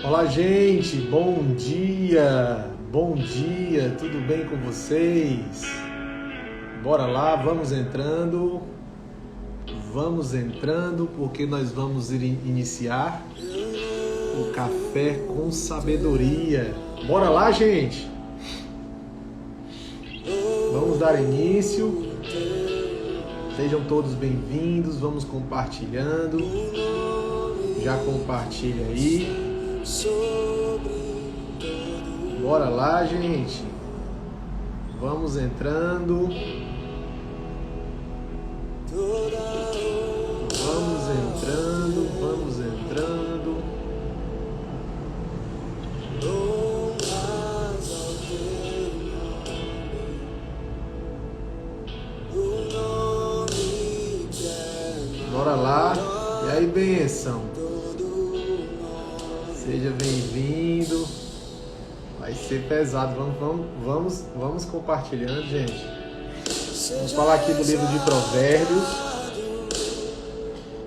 Olá, gente, bom dia, tudo bem com vocês? Bora lá, vamos entrando, porque nós vamos iniciar o Café com Sabedoria. Bora lá, gente! Vamos dar início, sejam todos bem-vindos, vamos compartilhando, já compartilha aí. Bora lá, gente. Vamos entrando. Vamos entrando. Bora lá. E aí, benção. Seja bem-vindo. Vai ser pesado. Vamos compartilhando, gente. Vamos falar aqui do livro de Provérbios.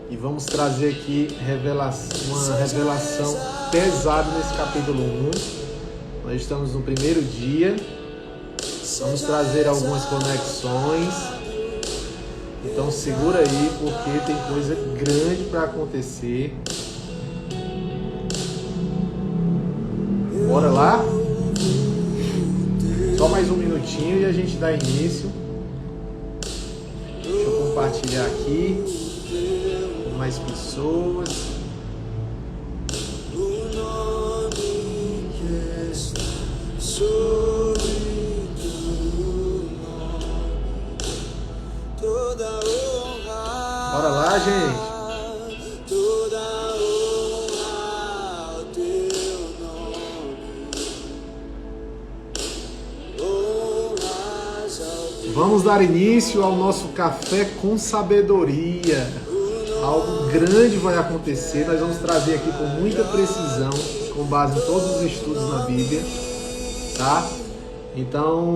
E vamos trazer aqui uma revelação pesada nesse capítulo 1. Nós estamos no primeiro dia. Vamos trazer algumas conexões. Então segura aí, porque tem coisa grande para acontecer. Bora lá? Só mais um minutinho e a gente dá início. Deixa eu compartilhar aqui com mais pessoas. Bora lá, gente. Vamos dar início ao nosso Café com Sabedoria. Algo grande vai acontecer. Nós vamos trazer aqui com muita precisão, com base em todos os estudos na Bíblia, tá? Então,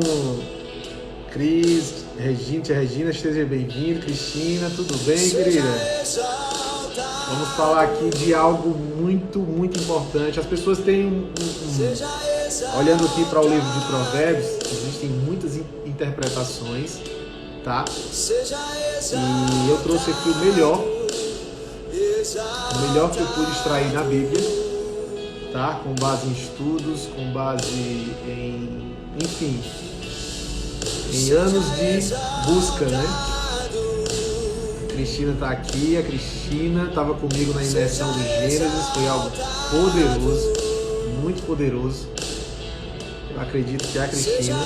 Cris, Regina, esteja bem-vindo. Cristina, tudo bem, querida? Vamos falar aqui de algo muito, muito importante. As pessoas têm olhando aqui para o livro de Provérbios, existem muitas interpretações, tá? E eu trouxe aqui o melhor que eu pude extrair na Bíblia, tá? Com base em estudos, com base em anos de busca, né? A Cristina está aqui, a Cristina estava comigo na imersão do Gênesis, foi algo poderoso, muito poderoso. Eu acredito que é a Cristina.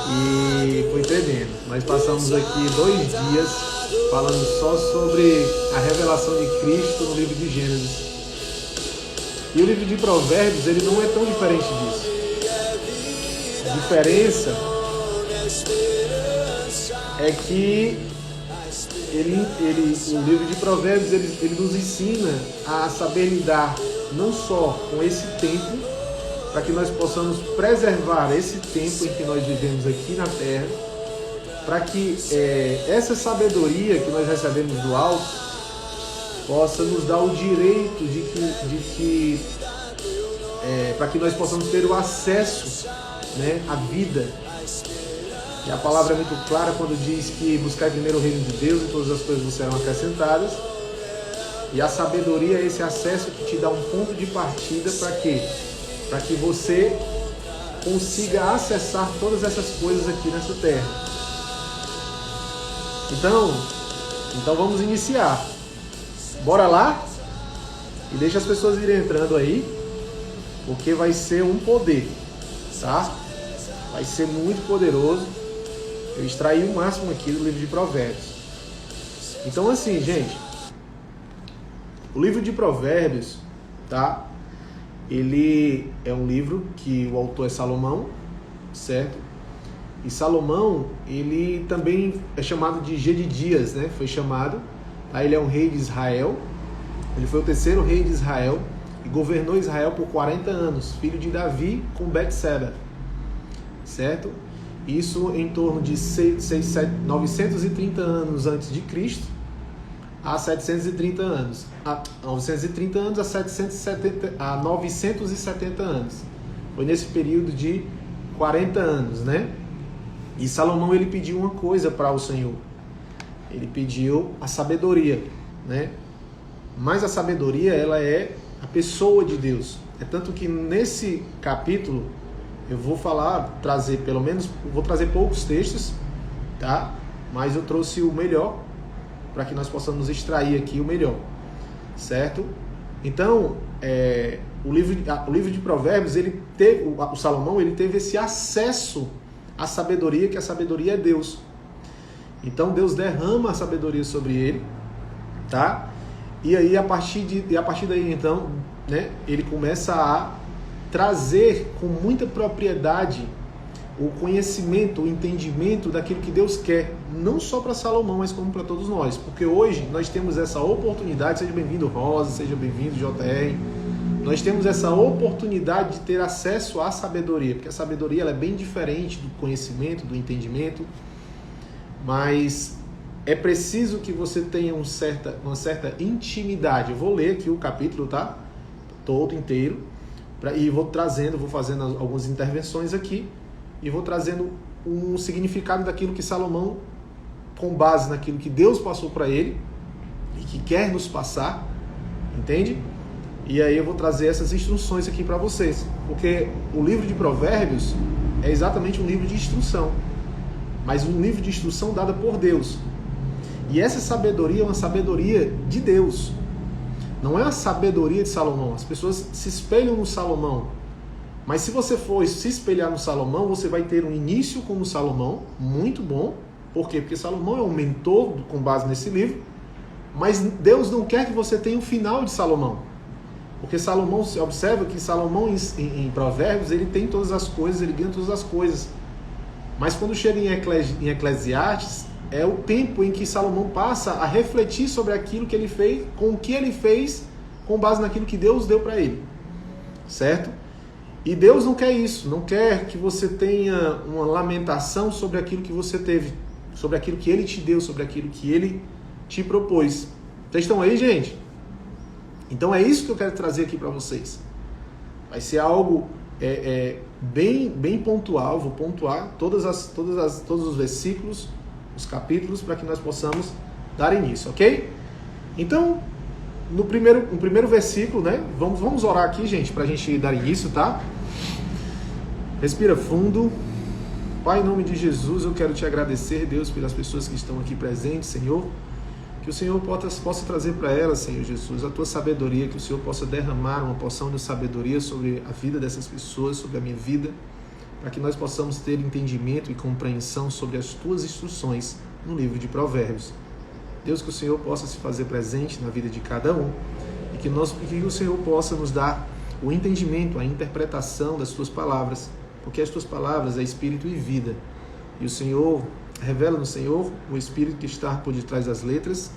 E foi tremendo. Nós passamos aqui 2 dias falando só sobre a revelação de Cristo no livro de Gênesis. E o livro de Provérbios, ele não é tão diferente disso. A diferença é que o livro de Provérbios, ele nos ensina a saber lidar não só com esse tempo, para que nós possamos preservar esse tempo em que nós vivemos aqui na Terra, para que essa sabedoria que nós recebemos do alto possa nos dar o direito para que nós possamos ter o acesso, né, à vida. E a palavra é muito clara quando diz que buscar primeiro o reino de Deus e todas as coisas vos serão acrescentadas. E a sabedoria é esse acesso que te dá um ponto de partida para quê? Para que você consiga acessar todas essas coisas aqui nessa terra. Então vamos iniciar. Bora lá? E deixa as pessoas irem entrando aí, porque vai ser um poder, tá? Vai ser muito poderoso. Eu extraí o máximo aqui do livro de Provérbios. Então assim, gente, o livro de Provérbios, tá? Ele é um livro que o autor é Salomão, certo? E Salomão, ele também é chamado de Gedidias, né? Foi chamado, tá? Ele é um rei de Israel. Ele foi o 3º rei de Israel e governou Israel por 40 anos, filho de Davi com Betseba, certo? Isso em torno de 930 anos antes de Cristo a 730 anos. A 930 anos a 970 anos. Foi nesse período de 40 anos, né? E Salomão, ele pediu uma coisa para o Senhor. Ele pediu a sabedoria, né? Mas a sabedoria, ela é a pessoa de Deus. É tanto que nesse capítulo eu vou trazer poucos textos, tá? Mas eu trouxe o melhor para que nós possamos extrair aqui o melhor, certo? Então, o livro de Provérbios, o Salomão, ele teve esse acesso à sabedoria, que a sabedoria é Deus. Então Deus derrama a sabedoria sobre ele, tá? E aí a partir daí então, né, ele começa a trazer com muita propriedade o conhecimento, o entendimento daquilo que Deus quer, não só para Salomão, mas como para todos nós. Porque hoje nós temos essa oportunidade, seja bem-vindo Rosa, seja bem-vindo JR, nós temos essa oportunidade de ter acesso à sabedoria, porque a sabedoria ela é bem diferente do conhecimento, do entendimento, mas é preciso que você tenha uma certa intimidade. Eu vou ler aqui o capítulo, tá? Todo inteiro, e vou fazendo algumas intervenções aqui, e vou trazendo um significado daquilo que Salomão, com base naquilo que Deus passou para ele, e que quer nos passar, entende? E aí eu vou trazer essas instruções aqui para vocês, porque o livro de Provérbios é exatamente um livro de instrução, mas um livro de instrução dada por Deus. E essa sabedoria é uma sabedoria de Deus. Não é a sabedoria de Salomão. As pessoas se espelham no Salomão. Mas se você for se espelhar no Salomão, você vai ter um início como Salomão, muito bom. Por quê? Porque Salomão é um mentor com base nesse livro. Mas Deus não quer que você tenha o final de Salomão. Porque Salomão, se observa que Salomão em Provérbios, ele tem todas as coisas, ele ganha todas as coisas. Mas quando chega em Eclesiastes, é o tempo em que Salomão passa a refletir sobre aquilo que ele fez, com o que ele fez, com base naquilo que Deus deu para ele. Certo? E Deus não quer isso, não quer que você tenha uma lamentação sobre aquilo que você teve, sobre aquilo que Ele te deu, sobre aquilo que Ele te propôs. Vocês estão aí, gente? Então é isso que eu quero trazer aqui para vocês. Vai ser algo bem pontual, vou pontuar todos os versículos, os capítulos, para que nós possamos dar início, ok? Então, no primeiro versículo, né? Vamos orar aqui, gente, para a gente dar início, tá? Respira fundo. Pai, em nome de Jesus, eu quero te agradecer, Deus, pelas pessoas que estão aqui presentes, Senhor. Que o Senhor possa trazer para elas, Senhor Jesus, a tua sabedoria, que o Senhor possa derramar uma porção de sabedoria sobre a vida dessas pessoas, sobre a minha vida, para que nós possamos ter entendimento e compreensão sobre as tuas instruções no livro de Provérbios. Deus, que o Senhor possa se fazer presente na vida de cada um e que o Senhor possa nos dar o entendimento, a interpretação das tuas palavras, porque as tuas palavras é espírito e vida. E o Senhor revela no Senhor o espírito que está por detrás das letras,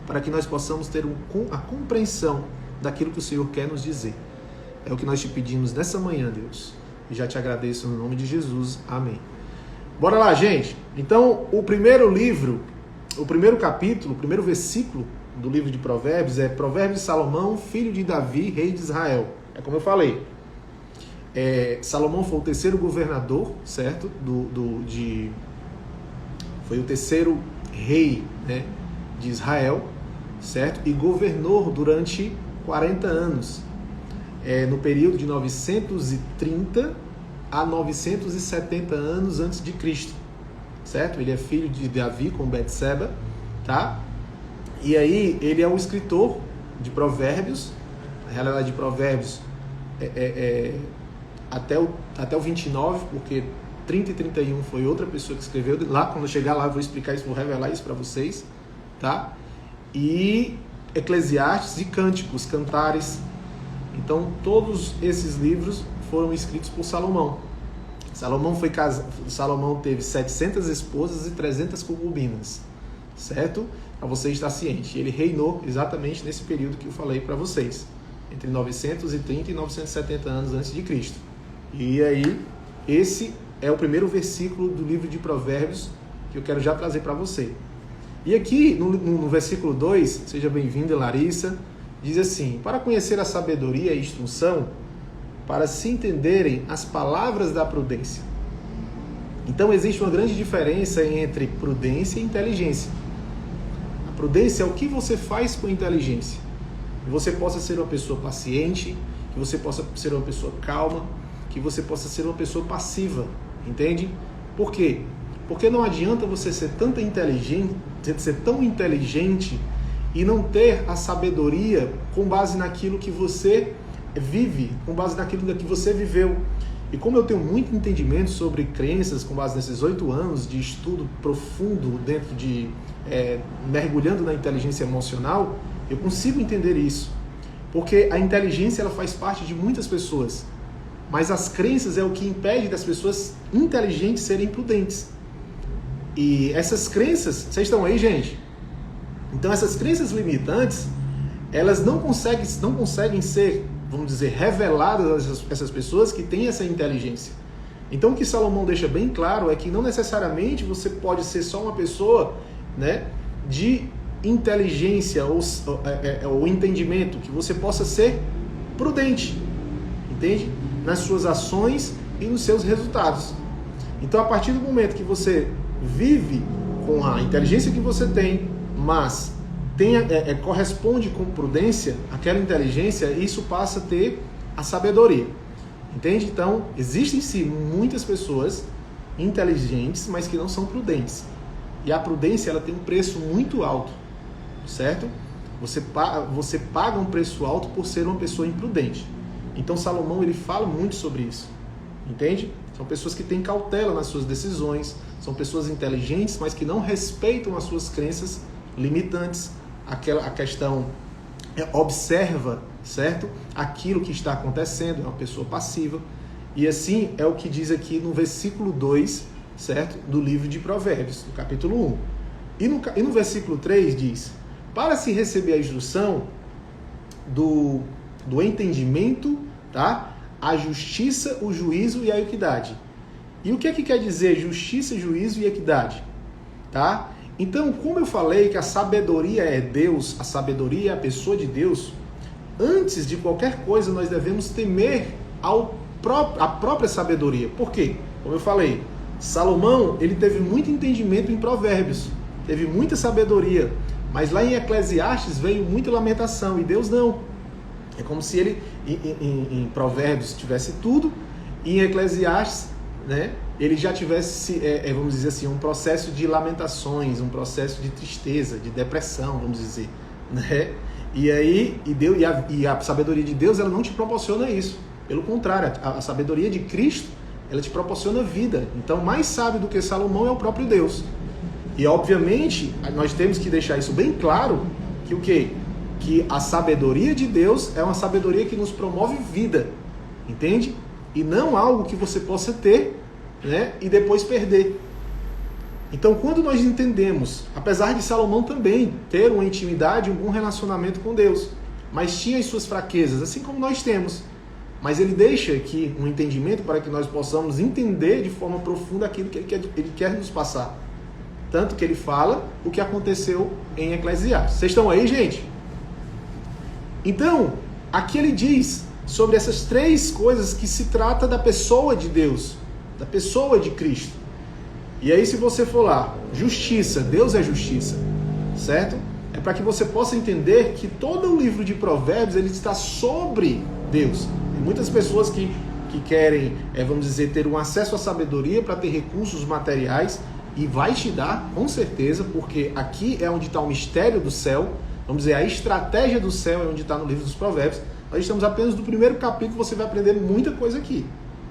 para que nós possamos ter a compreensão daquilo que o Senhor quer nos dizer. É o que nós te pedimos nessa manhã, Deus. E já te agradeço no nome de Jesus. Amém. Bora lá, gente. Então, o primeiro capítulo, o primeiro versículo do livro de Provérbios é Provérbios de Salomão, filho de Davi, rei de Israel. É como eu falei. Salomão foi o terceiro governador, certo? Foi o terceiro rei, né, de Israel, certo? E governou durante 40 anos. No período de 930 a 970 anos antes de Cristo, certo? Ele é filho de Davi com Betseba, tá? E aí ele é um escritor de Provérbios. Na realidade de Provérbios até o 29, porque 30 e 31 foi outra pessoa que escreveu. Lá, quando eu chegar lá, eu vou explicar isso, vou revelar isso para vocês, tá? E Eclesiastes e Cânticos, Cantares. Então, todos esses livros foram escritos por Salomão. Salomão teve 700 esposas e 300 concubinas, certo? Para você estar ciente. Ele reinou exatamente nesse período que eu falei para vocês, entre 930 e 970 anos antes de Cristo. E aí, esse é o primeiro versículo do livro de Provérbios que eu quero já trazer para você. E aqui, no versículo 2, seja bem-vinda, Larissa, diz assim: para conhecer a sabedoria e a instrução, para se entenderem as palavras da prudência. Então existe uma grande diferença entre prudência e inteligência. A prudência é o que você faz com a inteligência. Que você possa ser uma pessoa paciente, que você possa ser uma pessoa calma, que você possa ser uma pessoa passiva, entende? Por quê? Porque não adianta você ser tão inteligente e não ter a sabedoria com base naquilo que você vive, com base naquilo que você viveu. E como eu tenho muito entendimento sobre crenças, com base nesses 8 anos de estudo profundo dentro de mergulhando na inteligência emocional, eu consigo entender isso. Porque a inteligência ela faz parte de muitas pessoas, mas as crenças é o que impede das pessoas inteligentes serem prudentes. E essas crenças, vocês estão aí, gente? Então essas crenças limitantes, elas não conseguem ser, vamos dizer, reveladas a essas pessoas que têm essa inteligência. Então o que Salomão deixa bem claro é que não necessariamente você pode ser só uma pessoa, né, de inteligência ou entendimento, que você possa ser prudente, entende? Nas suas ações e nos seus resultados. Então a partir do momento que você vive com a inteligência que você tem, mas corresponde com prudência, aquela inteligência, isso passa a ter a sabedoria. Entende? Então, existem sim muitas pessoas inteligentes, mas que não são prudentes. E a prudência ela tem um preço muito alto, certo? Você paga um preço alto por ser uma pessoa imprudente. Então, Salomão ele fala muito sobre isso. Entende? São pessoas que têm cautela nas suas decisões, são pessoas inteligentes, mas que não respeitam as suas crenças limitantes. A questão observa, certo? Aquilo que está acontecendo, é uma pessoa passiva. E assim é o que diz aqui no versículo 2, certo? Do livro de Provérbios, no capítulo 1. E no versículo 3 diz: para se receber a instrução do entendimento, tá? A justiça, o juízo e a equidade. E o que é que quer dizer justiça, juízo e equidade? Tá? Então, como eu falei que a sabedoria é Deus, a sabedoria é a pessoa de Deus, antes de qualquer coisa nós devemos temer a própria sabedoria. Por quê? Como eu falei, Salomão ele teve muito entendimento em Provérbios, teve muita sabedoria, mas lá em Eclesiastes veio muita lamentação, e Deus não. É como se ele, em Provérbios, tivesse tudo, e em Eclesiastes, né, ele já tivesse, vamos dizer assim, um processo de lamentações, um processo de tristeza, de depressão, vamos dizer, né? E a sabedoria de Deus, ela não te proporciona isso. Pelo contrário, a sabedoria de Cristo, ela te proporciona vida. Então, mais sábio do que Salomão é o próprio Deus. E, obviamente, nós temos que deixar isso bem claro, que o quê? Que a sabedoria de Deus é uma sabedoria que nos promove vida, entende? E não algo que você possa ter, né, e depois perder. Então, quando nós entendemos, apesar de Salomão também ter uma intimidade, um bom relacionamento com Deus, mas tinha as suas fraquezas, assim como nós temos, mas ele deixa aqui um entendimento para que nós possamos entender de forma profunda aquilo que ele quer nos passar. Tanto que ele fala o que aconteceu em Eclesiastes. Vocês estão aí, gente? Então, aqui ele diz sobre essas 3 coisas que se trata da pessoa de Deus, da pessoa de Cristo. E aí, se você for lá, justiça, Deus é justiça, certo? É para que você possa entender que todo o livro de Provérbios ele está sobre Deus. Tem muitas pessoas que querem, vamos dizer, ter um acesso à sabedoria para ter recursos materiais, e vai te dar, com certeza, porque aqui é onde está o mistério do céu, vamos dizer, a estratégia do céu é onde está no livro dos Provérbios. Nós estamos apenas no primeiro capítulo, você vai aprender muita coisa aqui.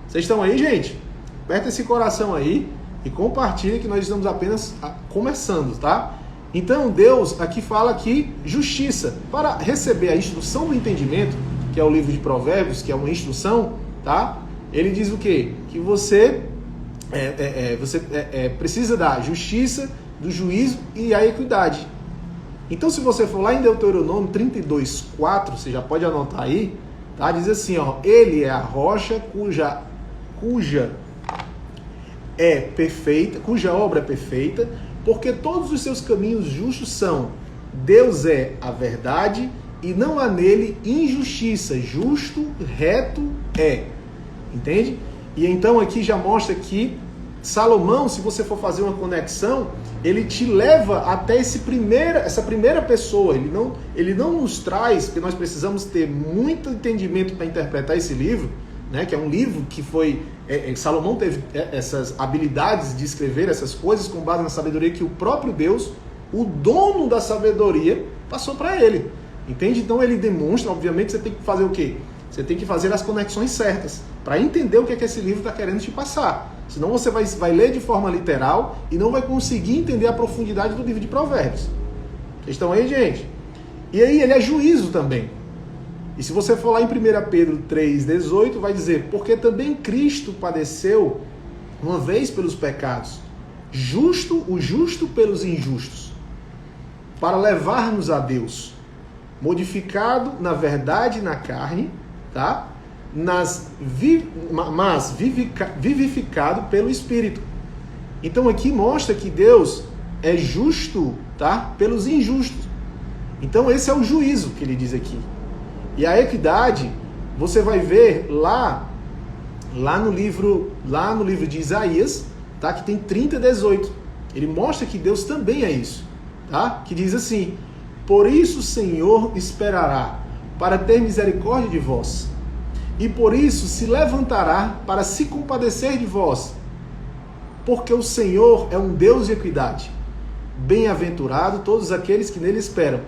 Vocês estão aí, gente? Aperta esse coração aí e compartilha que nós estamos apenas começando, tá? Então, Deus aqui fala que justiça. Para receber a instrução do entendimento, que é o livro de Provérbios, que é uma instrução, tá? Ele diz o quê? Que você precisa da justiça, do juízo e a equidade. Então, se você for lá em Deuteronômio 32:4, você já pode anotar aí, tá? Diz assim, ó: ele é a rocha cuja obra é perfeita, porque todos os seus caminhos justos são: Deus é a verdade e não há nele injustiça, justo, reto é. Entende? E então aqui já mostra que Salomão, se você for fazer uma conexão, ele te leva até essa primeira pessoa. Ele não nos traz, porque nós precisamos ter muito entendimento para interpretar esse livro, né? Que é um livro que foi... Salomão teve essas habilidades de escrever essas coisas com base na sabedoria que o próprio Deus, o dono da sabedoria, passou para ele. Entende? Então ele demonstra, obviamente, você tem que fazer o quê? Você tem que fazer as conexões certas para entender o que é que esse livro está querendo te passar. Senão você vai ler de forma literal e não vai conseguir entender a profundidade do livro de Provérbios. Vocês estão aí, gente? E aí ele é juízo também. E se você for lá em 1 Pedro 3,18, vai dizer: porque também Cristo padeceu uma vez pelos pecados, o justo pelos injustos, para levar-nos a Deus, modificado na verdade e na carne, tá? Mas vivificado pelo Espírito. Então aqui mostra que Deus é justo, tá? Pelos injustos. Então esse é o juízo que ele diz aqui. E a equidade, você vai ver lá no livro de Isaías, tá? Que tem 30:18. Ele mostra que Deus também é isso, tá? Que diz assim: por isso o Senhor esperará para ter misericórdia de vós, e por isso se levantará para se compadecer de vós, porque o Senhor é um Deus de equidade. Bem-aventurado todos aqueles que nele esperam.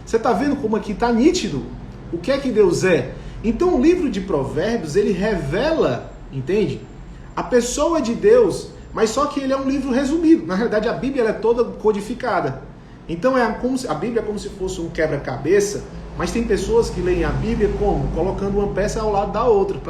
Você está vendo como aqui está nítido o que é que Deus é? Então o livro de Provérbios, ele revela, entende? A pessoa de Deus, mas só que ele é um livro resumido. Na realidade, a Bíblia ela é toda codificada. Então a Bíblia é como se fosse um quebra-cabeça, mas tem pessoas que leem a Bíblia como? Colocando uma peça ao lado da outra.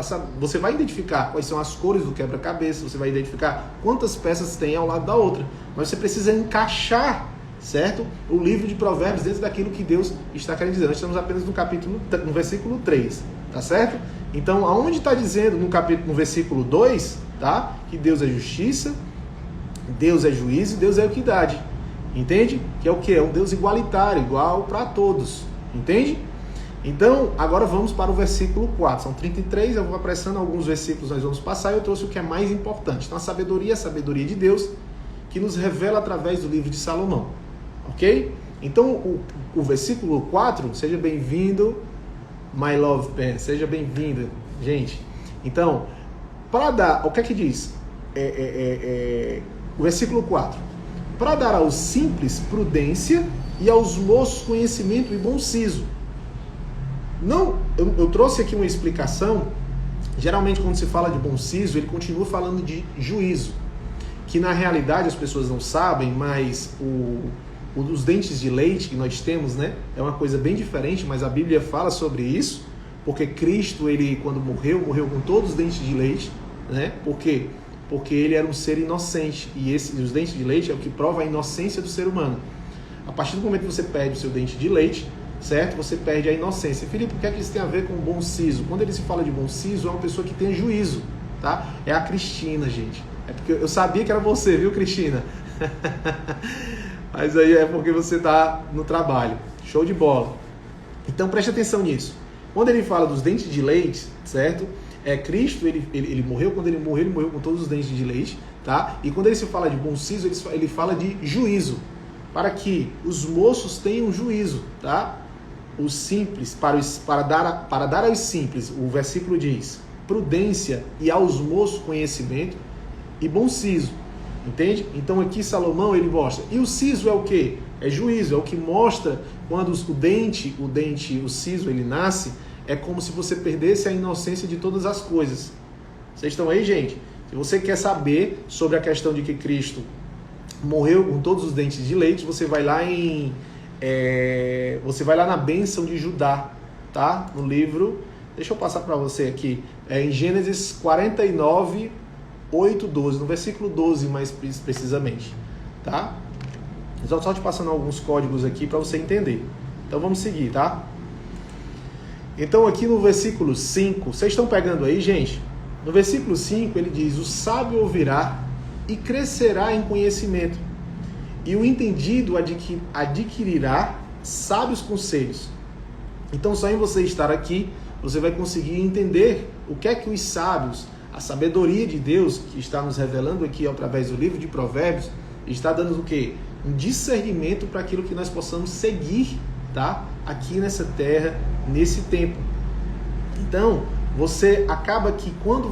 Você vai identificar quais são as cores do quebra-cabeça, você vai identificar quantas peças tem ao lado da outra. Mas você precisa encaixar, certo? O livro de Provérbios dentro daquilo que Deus está querendo dizer. Nós estamos apenas no versículo 3, tá certo? Então, aonde está dizendo no versículo 2, tá? Que Deus é justiça, Deus é juízo e Deus é equidade. Entende? Que é o que? É um Deus igualitário, igual para todos. Entende? Então, agora vamos para o versículo 4. São 33, eu vou apressando alguns versículos, nós vamos passar e eu trouxe o que é mais importante. Então, a sabedoria de Deus, que nos revela através do livro de Salomão. Ok? Então, o versículo 4, seja bem-vindo, my love pen, seja bem-vinda, gente. Então, para dar, o que é que diz? O versículo 4. Para dar aos simples prudência e aos moços conhecimento e bom siso. Não, eu trouxe aqui uma explicação. Geralmente quando se fala de bom siso, ele continua falando de juízo, que na realidade as pessoas não sabem, mas os dentes de leite que nós temos, né, é uma coisa bem diferente, mas a Bíblia fala sobre isso, porque Cristo, ele quando morreu com todos os dentes de leite, né? Por quê? Porque ele era um ser inocente, e os dentes de leite é o que prova a inocência do ser humano. A partir do momento que você perde o seu dente de leite, certo? Você perde a inocência. Filipe, o que é que isso tem a ver com bom siso? Quando ele se fala de bom siso, é uma pessoa que tem juízo, tá? É a Cristina, gente. É porque eu sabia que era você, viu, Cristina? Mas aí é porque você está no trabalho. Show de bola. Então preste atenção nisso. Quando ele fala dos dentes de leite, certo? Cristo, ele morreu, quando ele morreu com todos os dentes de leite, tá? E quando ele se fala de bom siso, ele fala de juízo, para que os moços tenham juízo, tá? Os simples, para dar aos simples, o versículo diz, prudência, e aos moços conhecimento e bom siso, entende? Então aqui Salomão, ele mostra, e o siso é o quê? É juízo, é o que mostra quando o siso, ele nasce, é como se você perdesse a inocência de todas as coisas. Vocês estão aí, gente? Se você quer saber sobre a questão de que Cristo morreu com todos os dentes de leite, você vai lá na bênção de Judá, tá? No livro, deixa eu passar para você aqui, em Gênesis 49, 8, 12, no versículo 12 mais precisamente, tá? Só te passando alguns códigos aqui para você entender. Então vamos seguir, tá? Então aqui no versículo 5, vocês estão pegando aí, gente? No versículo 5 ele diz, o sábio ouvirá e crescerá em conhecimento, e o entendido adquirirá sábios conselhos. Então, só em você estar aqui, você vai conseguir entender o que é que os sábios, a sabedoria de Deus, que está nos revelando aqui através do livro de Provérbios, está dando o quê? Um discernimento para aquilo que nós possamos seguir, tá? Aqui nessa terra, nesse tempo. Então, você acaba que quando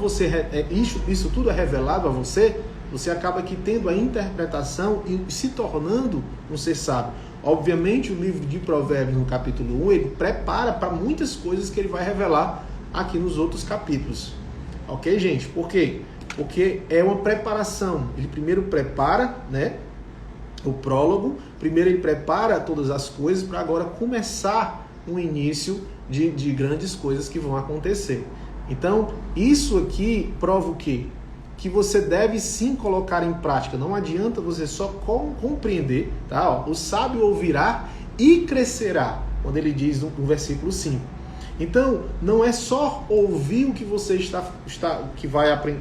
isso tudo é revelado a você, você acaba aqui tendo a interpretação e se tornando um ser sábio. Obviamente, o livro de Provérbios, no capítulo 1, ele prepara para muitas coisas que ele vai revelar aqui nos outros capítulos. Ok, gente? Por quê? Porque é uma preparação. Ele primeiro prepara, né, o prólogo, primeiro ele prepara todas as coisas para agora começar um início de grandes coisas que vão acontecer. Então, isso aqui prova o quê? Que você deve sim colocar em prática. Não adianta você só compreender, tá? Ó, o sábio ouvirá e crescerá, quando ele diz no versículo 5. Então, não é só ouvir o que você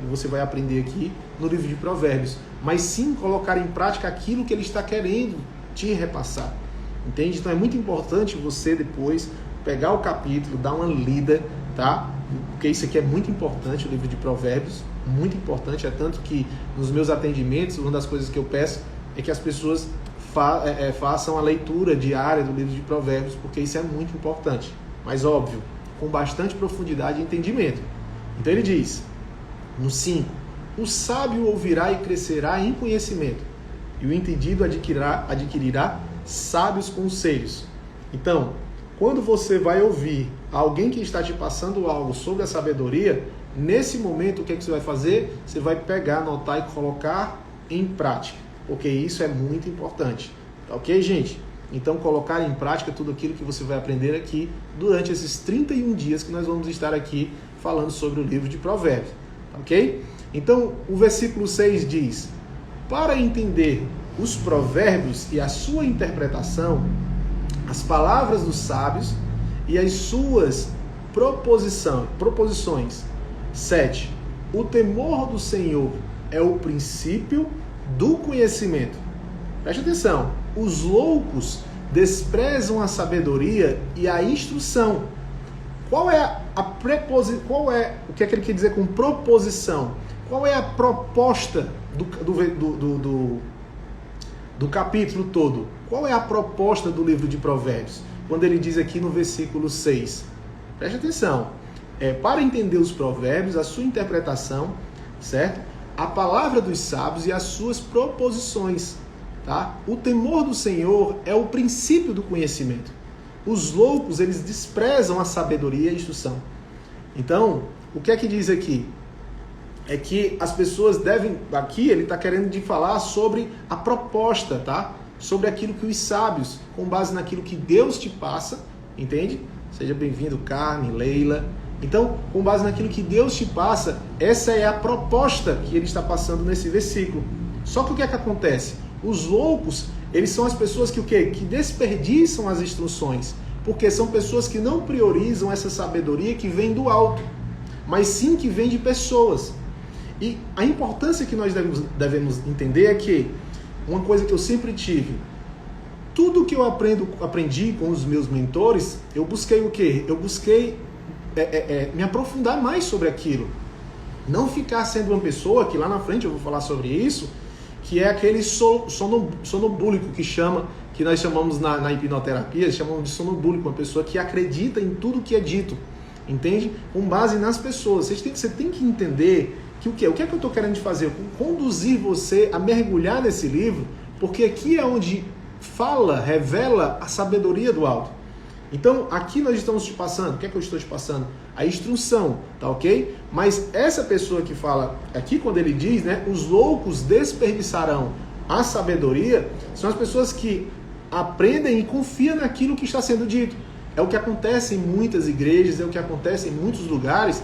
você vai aprender aqui no livro de Provérbios, mas sim colocar em prática aquilo que ele está querendo te repassar. Entende? Então é muito importante você depois pegar o capítulo, dar uma lida, tá? Porque isso aqui é muito importante, o livro de Provérbios, muito importante, é tanto que nos meus atendimentos, uma das coisas que eu peço é que as pessoas façam a leitura diária do livro de Provérbios, porque isso é muito importante. Mas óbvio, com bastante profundidade e entendimento. Então ele diz, no 5, o sábio ouvirá e crescerá em conhecimento, e o entendido adquirirá sábios conselhos. Então, quando você vai ouvir alguém que está te passando algo sobre a sabedoria, nesse momento o que é que você vai fazer? Você vai pegar, anotar e colocar em prática, porque isso é muito importante. Tá ok, gente? Então, colocar em prática tudo aquilo que você vai aprender aqui durante esses 31 dias que nós vamos estar aqui falando sobre o livro de Provérbios. Ok? Então, o versículo 6 diz, para entender os provérbios e a sua interpretação, as palavras dos sábios e as suas proposições. 7. O temor do Senhor é o princípio do conhecimento. Preste atenção. Os loucos desprezam a sabedoria e a instrução. O que é que ele quer dizer com proposição? Qual é a proposta do capítulo todo? Qual é a proposta do livro de Provérbios? Quando ele diz aqui no versículo 6. Preste atenção. Para entender os provérbios, a sua interpretação, certo? A palavra dos sábios e as suas proposições. Tá? O temor do Senhor é o princípio do conhecimento. Os loucos, eles desprezam a sabedoria e a instrução. Então, o que é que diz aqui? É que as pessoas devem... Aqui ele está querendo falar sobre a proposta, tá? Sobre aquilo que os sábios, com base naquilo que Deus te passa, entende? Seja bem-vindo, Carmen, Leila. Então, com base naquilo que Deus te passa, essa é a proposta que ele está passando nesse versículo. Só que o que é que acontece? Os loucos, eles são as pessoas que o quê? Que desperdiçam as instruções. Porque são pessoas que não priorizam essa sabedoria que vem do alto, mas sim que vem de pessoas. E a importância que nós devemos entender é que, uma coisa que eu sempre tive, tudo que eu aprendi com os meus mentores, eu busquei o quê? Eu busquei me aprofundar mais sobre aquilo. Não ficar sendo uma pessoa, que lá na frente eu vou falar sobre isso, que é aquele sonambúlico que nós chamamos na hipnoterapia, chamamos de sonambúlico, uma pessoa que acredita em tudo que é dito, entende? Com base nas pessoas. Você tem que entender que o que é que eu estou querendo fazer? Conduzir você a mergulhar nesse livro, porque aqui é onde revela a sabedoria do alto. Então, aqui nós estamos te passando, o que é que eu estou te passando? A instrução, tá ok? Mas essa pessoa que fala, aqui quando ele diz, né, os loucos desperdiçarão a sabedoria, são as pessoas que aprendem e confiam naquilo que está sendo dito. É o que acontece em muitas igrejas, é o que acontece em muitos lugares,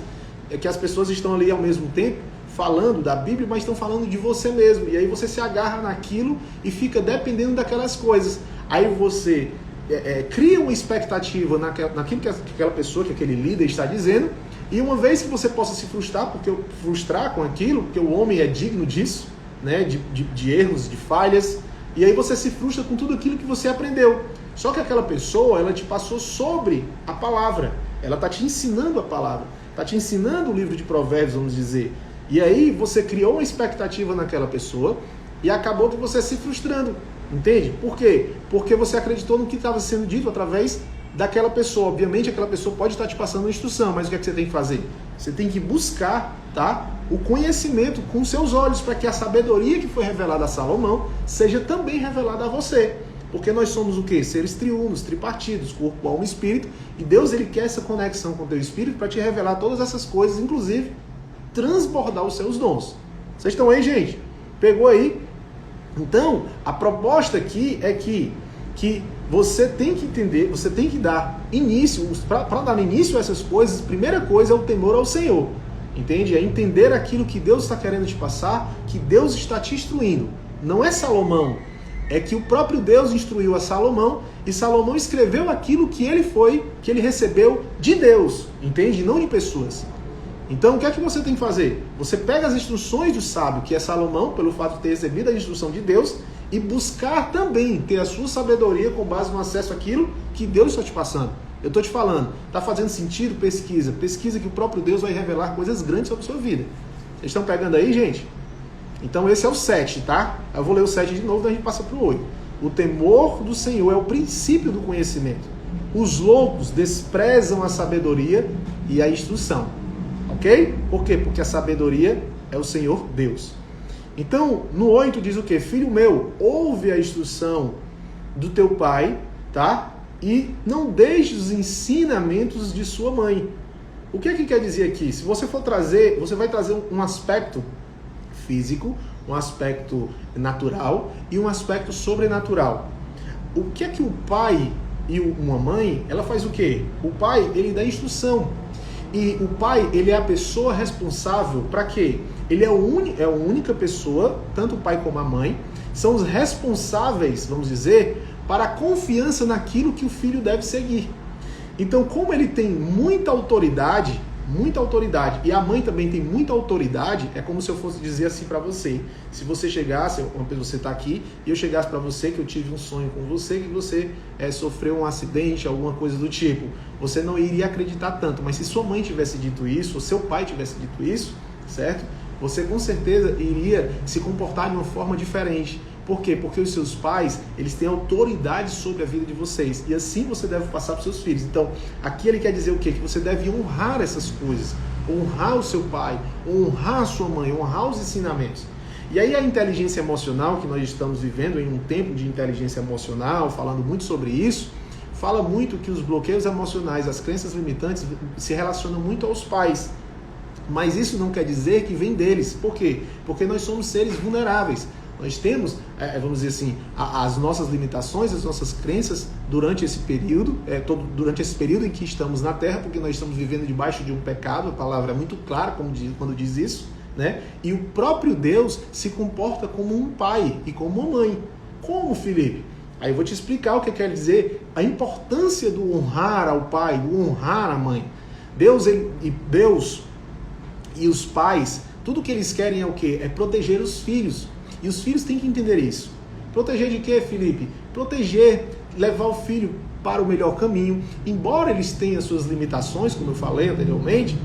é que as pessoas estão ali ao mesmo tempo falando da Bíblia, mas estão falando de você mesmo. E aí você se agarra naquilo e fica dependendo daquelas coisas. Aí você... cria uma expectativa naquilo que aquela pessoa, que aquele líder está dizendo, e uma vez que você possa se frustrar com aquilo, porque o homem é digno disso, né, de erros, de falhas, E aí você se frustra com tudo aquilo que você aprendeu. Só que aquela pessoa, ela te passou sobre a palavra. Ela está te ensinando a palavra. Está te ensinando o livro de Provérbios, vamos dizer. E aí você criou uma expectativa naquela pessoa e acabou que você se frustrando. Entende? Por quê? Porque você acreditou no que estava sendo dito através daquela pessoa. Obviamente aquela pessoa pode estar te passando uma instrução, mas o que é que você tem que fazer? Você tem que buscar, tá, o conhecimento com seus olhos, para que a sabedoria que foi revelada a Salomão seja também revelada a você. Porque nós somos o quê? Seres triunos, tripartidos, corpo, alma e espírito. E Deus, ele quer essa conexão com o teu espírito para te revelar todas essas coisas, inclusive transbordar os seus dons. Vocês estão aí, gente? Pegou aí? Então, a proposta aqui é que você tem que entender, você tem que dar início, para dar início a essas coisas, a primeira coisa é o temor ao Senhor. Entende? É entender aquilo que Deus está querendo te passar, que Deus está te instruindo. Não é Salomão. É que o próprio Deus instruiu a Salomão e Salomão escreveu aquilo que ele recebeu de Deus, entende? Não de pessoas. Então o que é que você tem que fazer? Você pega as instruções do sábio, que é Salomão, pelo fato de ter recebido a instrução de Deus, e buscar também ter a sua sabedoria com base no acesso àquilo que Deus está te passando. Eu estou te falando, está fazendo sentido? Pesquisa. Pesquisa que o próprio Deus vai revelar coisas grandes sobre a sua vida. Vocês estão pegando aí, gente? Então esse é o 7, tá? Eu vou ler o 7 de novo, daí a gente passa para o 8. O temor do Senhor é o princípio do conhecimento. Os loucos desprezam a sabedoria e a instrução. Ok? Por quê? Porque a sabedoria é o Senhor Deus. Então, no 8 diz o quê? Filho meu, ouve a instrução do teu pai, tá? E não deixe os ensinamentos de sua mãe. O que é que quer dizer aqui? Se você for trazer, você vai trazer um aspecto físico, um aspecto natural e um aspecto sobrenatural. O que é que o pai e uma mãe, ela faz o quê? O pai, ele dá instrução. E o pai, ele é a pessoa responsável para quê? Ele é a única pessoa, tanto o pai como a mãe, são os responsáveis, vamos dizer, para a confiança naquilo que o filho deve seguir. Então, como ele tem muita autoridade, e a mãe também tem muita autoridade, é como se eu fosse dizer assim para você. Se você chegasse, você está aqui, e eu chegasse para você que eu tive um sonho com você, que você sofreu um acidente, alguma coisa do tipo, você não iria acreditar tanto. Mas se sua mãe tivesse dito isso, ou seu pai tivesse dito isso, certo? Você com certeza iria se comportar de uma forma diferente. Por quê? Porque os seus pais, eles têm autoridade sobre a vida de vocês. E assim você deve passar para os seus filhos. Então, aqui ele quer dizer o quê? Que você deve honrar essas coisas. Honrar o seu pai, honrar a sua mãe, honrar os ensinamentos. E aí a inteligência emocional, que nós estamos vivendo em um tempo de inteligência emocional, falando muito sobre isso, fala muito que os bloqueios emocionais, as crenças limitantes, se relacionam muito aos pais. Mas isso não quer dizer que vem deles. Por quê? Porque nós somos seres vulneráveis. Nós temos, vamos dizer assim, as nossas limitações, as nossas crenças durante esse período, durante esse período em que estamos na Terra, porque nós estamos vivendo debaixo de um pecado, a palavra é muito clara quando diz isso, né? E o próprio Deus se comporta como um pai e como uma mãe. Como, Felipe? Aí eu vou te explicar o que quer dizer a importância do honrar ao pai, do honrar a mãe. Deus e os pais, tudo que eles querem é o quê? É proteger os filhos. E os filhos têm que entender isso. Proteger de quê, Felipe? Proteger, levar o filho para o melhor caminho. Embora eles tenham suas limitações, como eu falei anteriormente,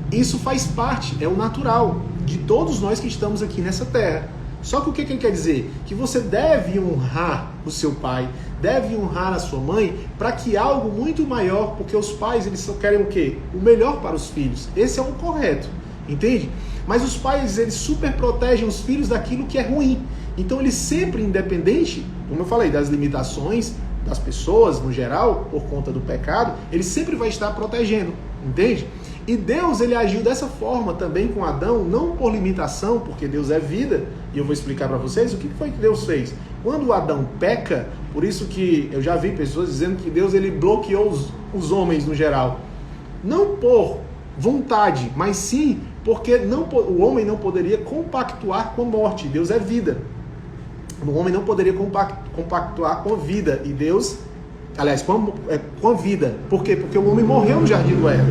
isso faz parte, é o natural de todos nós que estamos aqui nessa terra. Só que o que ele quer dizer? Que você deve honrar o seu pai, deve honrar a sua mãe, para que algo muito maior, porque os pais eles só querem o quê? O melhor para os filhos. Esse é o correto, entende? Mas os pais, eles super protegem os filhos daquilo que é ruim. Então eles sempre, independente, como eu falei, das limitações das pessoas no geral, por conta do pecado, ele sempre vai estar protegendo, entende? E Deus, ele agiu dessa forma também com Adão, não por limitação, porque Deus é vida, e eu vou explicar para vocês o que foi que Deus fez. Quando Adão peca, por isso que eu já vi pessoas dizendo que Deus, ele bloqueou os homens no geral. Não por vontade, mas sim porque o homem não poderia compactuar com a morte. Deus é vida. O homem não poderia compactuar com a vida. E Deus, aliás, com a vida. Por quê? Porque o homem morreu no jardim do Éden.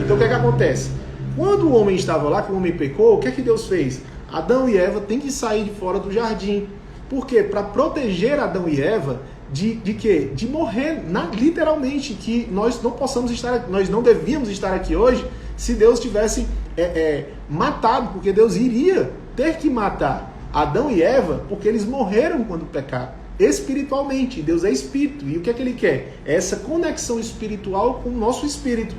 Então o que é que acontece? Quando o homem estava lá, que o homem pecou, o que é que Deus fez? Adão e Eva têm que sair de fora do jardim. Por quê? Para proteger Adão e Eva de quê? De morrer, literalmente, que nós não possamos estar, nós não devíamos estar aqui hoje se Deus tivesse matado, porque Deus iria ter que matar Adão e Eva, porque eles morreram quando pecaram, espiritualmente. Deus é espírito, e o que é que ele quer? É essa conexão espiritual com o nosso espírito,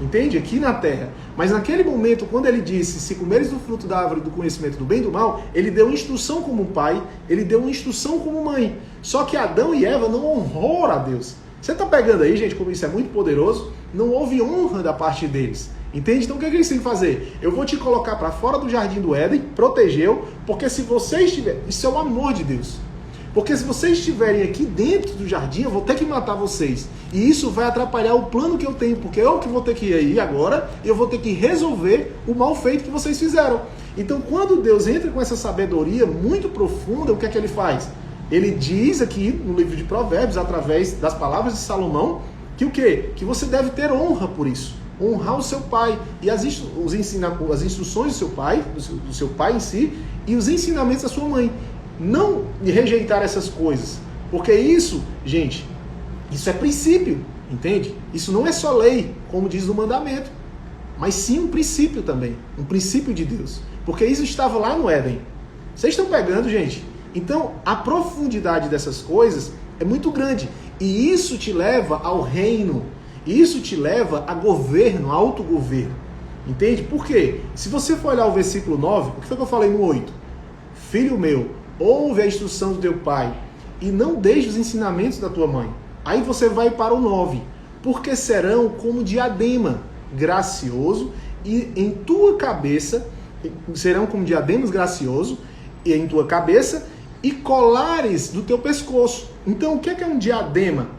entende? Aqui na terra. Mas naquele momento, quando ele disse, se comeres do fruto da árvore do conhecimento do bem e do mal, ele deu instrução como pai, ele deu uma instrução como mãe. Só que Adão e Eva não honraram a Deus. Você está pegando aí, gente, como isso é muito poderoso? Não houve honra da parte deles. Entende? Então o que eles têm que fazer? Eu vou te colocar para fora do jardim do Éden, protegeu, porque se você estiver... Isso é o amor de Deus. Porque se vocês estiverem aqui dentro do jardim, eu vou ter que matar vocês. E isso vai atrapalhar o plano que eu tenho, porque eu que vou ter que ir agora, e eu vou ter que resolver o mal feito que vocês fizeram. Então quando Deus entra com essa sabedoria muito profunda, o que é que ele faz? Ele diz aqui no livro de Provérbios, através das palavras de Salomão, que o quê? Que você deve ter honra por isso. Honrar o seu pai e as instruções do seu pai em si, e os ensinamentos da sua mãe. Não rejeitar essas coisas, porque isso, gente, isso é princípio, entende? Isso não é só lei, como diz no mandamento, mas sim um princípio também, um princípio de Deus, porque isso estava lá no Éden. Vocês estão pegando, gente? Então, a profundidade dessas coisas é muito grande, e isso te leva ao reino. Isso te leva a governo, a autogoverno. Entende? Por quê? Se você for olhar o versículo 9, o que foi que eu falei no 8? Filho meu, ouve a instrução do teu pai e não deixe os ensinamentos da tua mãe. Aí você vai para o 9. Porque serão como diadema gracioso e em tua cabeça, serão como diademas gracioso e em tua cabeça e colares do teu pescoço. Então o que é um diadema?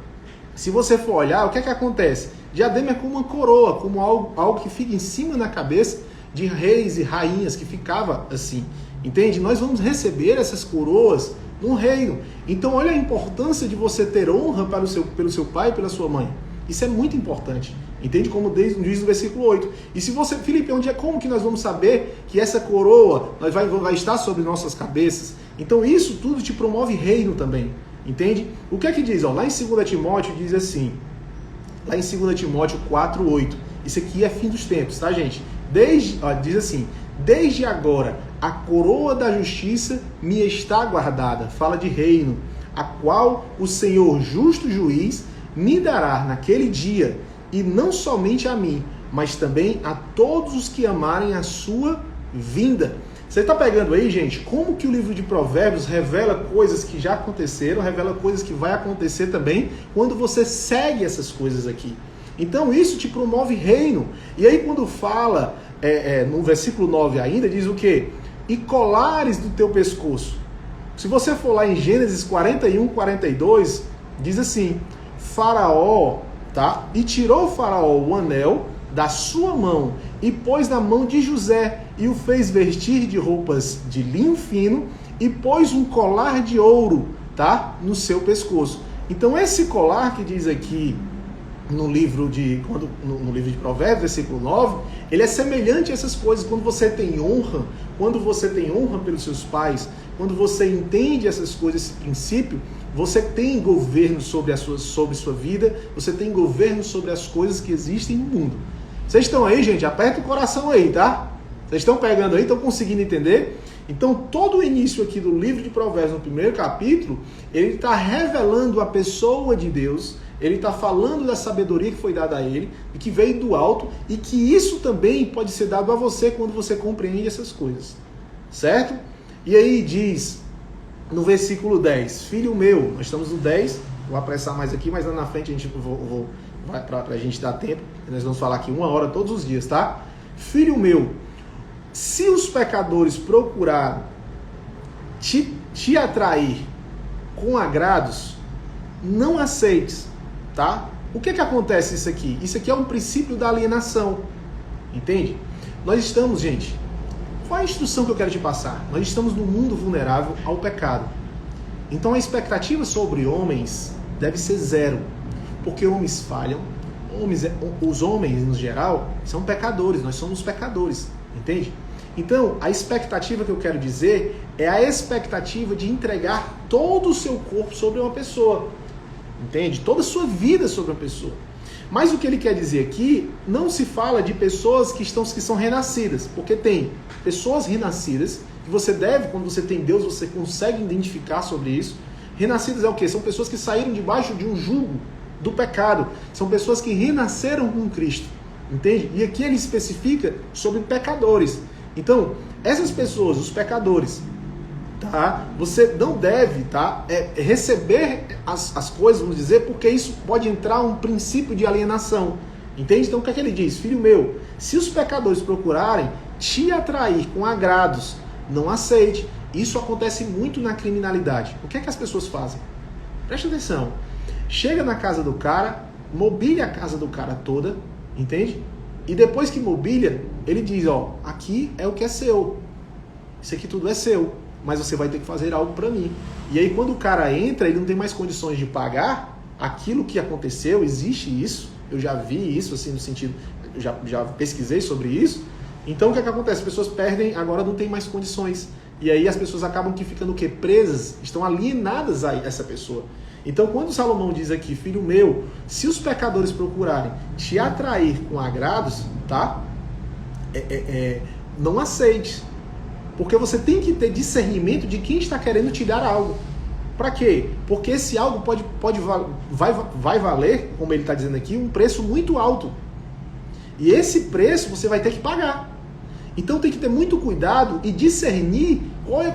Se você for olhar, o que é que acontece? Diadema é como uma coroa, como algo que fica em cima na cabeça de reis e rainhas, que ficava assim. Entende? Nós vamos receber essas coroas no reino. Então olha a importância de você ter honra pelo seu pai e pela sua mãe. Isso é muito importante. Entende? Como diz no versículo 8. E se você, Felipe, como que nós vamos saber que essa coroa vai estar sobre nossas cabeças? Então isso tudo te promove reino também. Entende? O que é que diz? Lá em 2 Timóteo diz assim, lá em 2 Timóteo 4:8. Isso aqui é fim dos tempos, tá, gente? Diz assim, desde agora a coroa da justiça me está guardada. Fala de reino, a qual o Senhor justo juiz me dará naquele dia, e não somente a mim, mas também a todos os que amarem a sua vinda. Você está pegando aí, gente, como que o livro de Provérbios revela coisas que já aconteceram, revela coisas que vai acontecer também, quando você segue essas coisas aqui. Então isso te promove reino. E aí quando fala, no versículo 9 ainda, diz o quê? E colares do teu pescoço. Se você for lá em Gênesis 41:42, diz assim, Faraó, tá? E tirou o Faraó o anel da sua mão e pôs na mão de José e o fez vestir de roupas de linho fino e pôs um colar de ouro, tá? No seu pescoço. Então esse colar que diz aqui no livro de Provérbios, versículo 9, ele é semelhante a essas coisas. Quando você tem honra pelos seus pais, quando você entende essas coisas, esse princípio, você tem governo sobre sua vida, você tem governo sobre as coisas que existem no mundo. Vocês estão aí, gente? Aperta o coração aí, tá? Vocês estão pegando aí? Estão conseguindo entender? Então, todo o início aqui do livro de Provérbios, no primeiro capítulo, ele está revelando a pessoa de Deus, ele está falando da sabedoria que foi dada a ele, e que veio do alto, e que isso também pode ser dado a você quando você compreende essas coisas. Certo? E aí diz, no versículo 10, filho meu, nós estamos no 10, vou apressar mais aqui, mas lá na frente a gente para a gente dar tempo, nós vamos falar aqui 1 hora todos os dias, tá? Filho meu, se os pecadores procuraram te atrair com agrados, não aceites, tá? O que acontece isso aqui? Isso aqui é um princípio da alienação, entende? Nós estamos, gente, qual é a instrução que eu quero te passar? Nós estamos num mundo vulnerável ao pecado. Então a expectativa sobre homens deve ser zero, porque homens falham, os homens, no geral, são pecadores, nós somos pecadores, entende? Então, a expectativa que eu quero dizer é a expectativa de entregar todo o seu corpo sobre uma pessoa. Entende? Toda a sua vida sobre uma pessoa. Mas o que ele quer dizer aqui, não se fala de pessoas que são renascidas, porque tem pessoas renascidas, que você deve, quando você tem Deus, você consegue identificar sobre isso. Renascidas é o quê? São pessoas que saíram debaixo de um jugo do pecado. São pessoas que renasceram com Cristo. Entende? E aqui ele especifica sobre pecadores. Então, essas pessoas, os pecadores, tá? Você não deve, tá? Receber as coisas, vamos dizer, porque isso pode entrar um princípio de alienação. Entende? Então o que é que ele diz? Filho meu, se os pecadores procurarem te atrair com agrados, não aceite. Isso acontece muito na criminalidade. O que é que as pessoas fazem? Presta atenção. Chega na casa do cara, mobília a casa do cara toda, entende? E depois que mobília, ele diz, ó, aqui é o que é seu. Isso aqui tudo é seu, mas você vai ter que fazer algo para mim. E aí quando o cara entra, ele não tem mais condições de pagar aquilo que aconteceu, existe isso, eu já vi isso, assim, no sentido, eu já pesquisei sobre isso. Então o que é que acontece? As pessoas perdem, agora não tem mais condições. E aí as pessoas acabam que ficando o quê? Presas, estão alienadas a essa pessoa. Então quando Salomão diz aqui, filho meu, se os pecadores procurarem te atrair com agrados, tá? Não aceite. Porque você tem que ter discernimento de quem está querendo te dar algo. Para quê? Porque esse algo vai valer, como ele está dizendo aqui, um preço muito alto. E esse preço você vai ter que pagar. Então tem que ter muito cuidado e discernir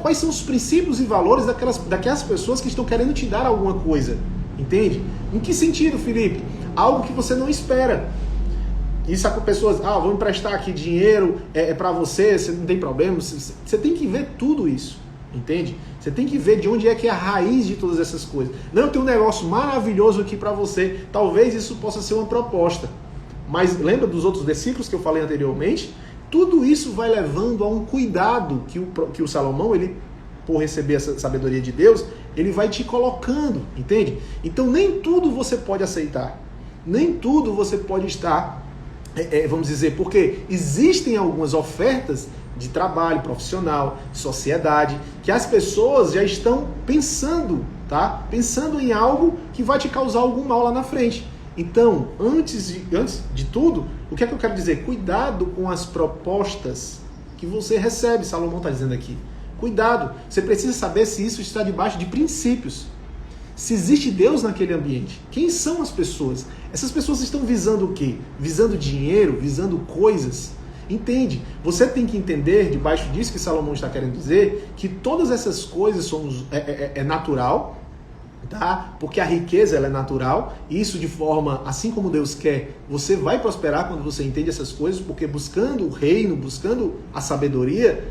quais são os princípios e valores daquelas pessoas que estão querendo te dar alguma coisa. Entende? Em que sentido, Felipe? Algo que você não espera. Isso com pessoas, vou emprestar aqui dinheiro, para você não tem problema. Você tem que ver tudo isso, entende? Você tem que ver de onde é que é a raiz de todas essas coisas. Não, tem um negócio maravilhoso aqui para você, talvez isso possa ser uma proposta. Mas lembra dos outros versículos que eu falei anteriormente? Tudo isso vai levando a um cuidado que o Salomão, ele, por receber essa sabedoria de Deus, ele vai te colocando, entende? Então nem tudo você pode aceitar, nem tudo você pode estar... vamos dizer, porque existem algumas ofertas de trabalho profissional, sociedade, que as pessoas já estão pensando, tá? Pensando em algo que vai te causar algum mal lá na frente. Então, antes de tudo, o que é que eu quero dizer? Cuidado com as propostas que você recebe, Salomão está dizendo aqui. Cuidado, você precisa saber se isso está debaixo de princípios. Se existe Deus naquele ambiente. Quem são as pessoas? Essas pessoas estão visando o quê? Visando dinheiro? Visando coisas? Entende? Você tem que entender, debaixo disso que Salomão está querendo dizer, que todas essas coisas é natural, tá? Porque a riqueza ela é natural, e isso de forma, assim como Deus quer, você vai prosperar quando você entende essas coisas, porque buscando o reino, buscando a sabedoria,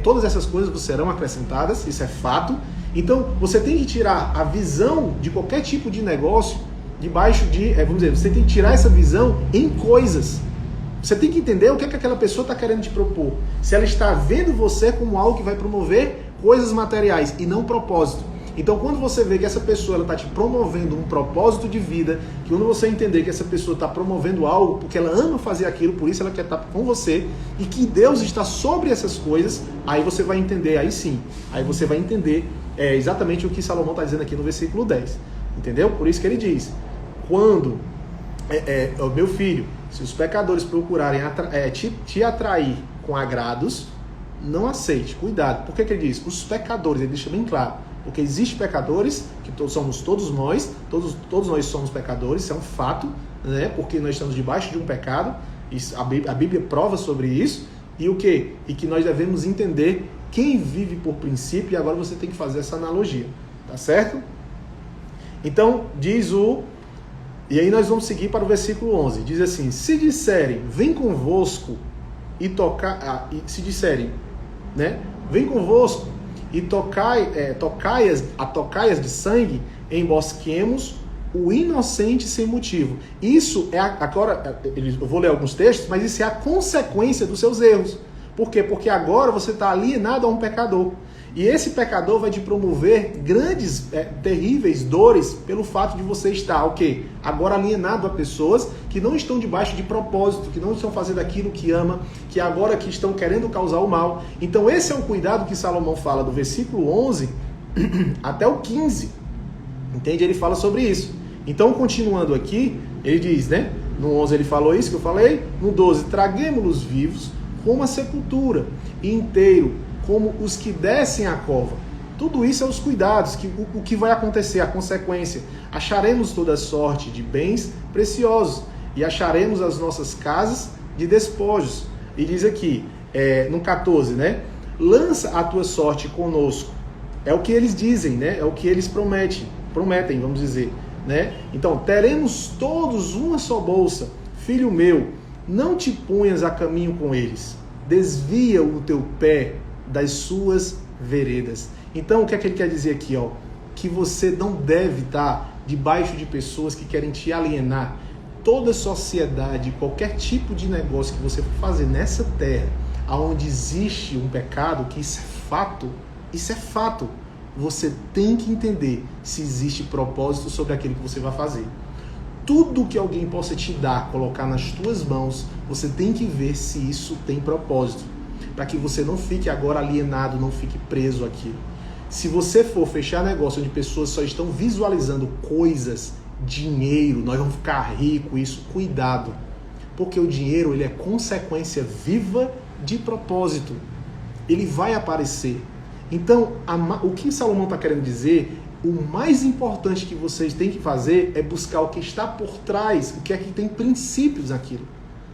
todas essas coisas serão acrescentadas, isso é fato. Então, você tem que tirar a visão de qualquer tipo de negócio debaixo de, vamos dizer, você tem que tirar essa visão em coisas. Você tem que entender o que é que aquela pessoa está querendo te propor. Se ela está vendo você como algo que vai promover coisas materiais e não propósito. Então, quando você vê que essa pessoa está te promovendo um propósito de vida, que quando você entender que essa pessoa está promovendo algo porque ela ama fazer aquilo, por isso ela quer estar com você, e que Deus está sobre essas coisas, aí você vai entender, aí sim, aí você vai entender exatamente o que Salomão está dizendo aqui no versículo 10. Entendeu? Por isso que ele diz, quando, meu filho, se os pecadores procurarem te atrair com agrados, não aceite, cuidado. Por que ele diz? Os pecadores, ele deixa bem claro. Porque existem pecadores, que somos todos nós nós somos pecadores, isso é um fato, né? Porque nós estamos debaixo de um pecado, isso, a Bíblia prova sobre isso, e o quê? E que nós devemos entender quem vive por princípio, e agora você tem que fazer essa analogia, tá certo? Então, e aí nós vamos seguir para o versículo 11, diz assim, se disserem, vem convosco e se disserem, né? Vem convosco e tocaias de sangue, embosquemos o inocente sem motivo. Isso agora, eu vou ler alguns textos, mas isso é a consequência dos seus erros. Por quê? Porque agora você está alienado a um pecador. E esse pecador vai te promover grandes, terríveis dores pelo fato de você estar, o quê? Agora alienado a pessoas que não estão debaixo de propósito, que não estão fazendo aquilo que ama, que agora que estão querendo causar o mal. Então esse é um cuidado que Salomão fala do versículo 11 até o 15. Entende? Ele fala sobre isso. Então, continuando aqui, ele diz, né? No 11 ele falou isso que eu falei. No 12, traguemo-los vivos como a sepultura, e inteiro como os que descem a cova. Tudo isso é os cuidados, o que vai acontecer, a consequência. Acharemos toda sorte de bens preciosos, e acharemos as nossas casas de despojos. E diz aqui, no 14, né? Lança a tua sorte conosco. É o que eles dizem, né? É o que eles prometem, vamos dizer, né? Então, teremos todos uma só bolsa. Filho meu, não te ponhas a caminho com eles. Desvia o teu pé das suas veredas. Então, o que é que ele quer dizer aqui, ó? Que você não deve estar debaixo de pessoas que querem te alienar. Toda sociedade, qualquer tipo de negócio que você for fazer nessa terra, onde existe um pecado, que isso é fato. Você tem que entender se existe propósito sobre aquilo que você vai fazer. Tudo que alguém possa te dar, colocar nas tuas mãos, você tem que ver se isso tem propósito, para que você não fique agora alienado, não fique preso àquilo. Se você for fechar negócio onde pessoas só estão visualizando coisas, dinheiro, nós vamos ficar ricos, isso, cuidado. Porque o dinheiro, ele é consequência viva de propósito. Ele vai aparecer. Então, o que Salomão está querendo dizer, o mais importante que vocês têm que fazer é buscar o que está por trás, o que é que tem princípios naquilo.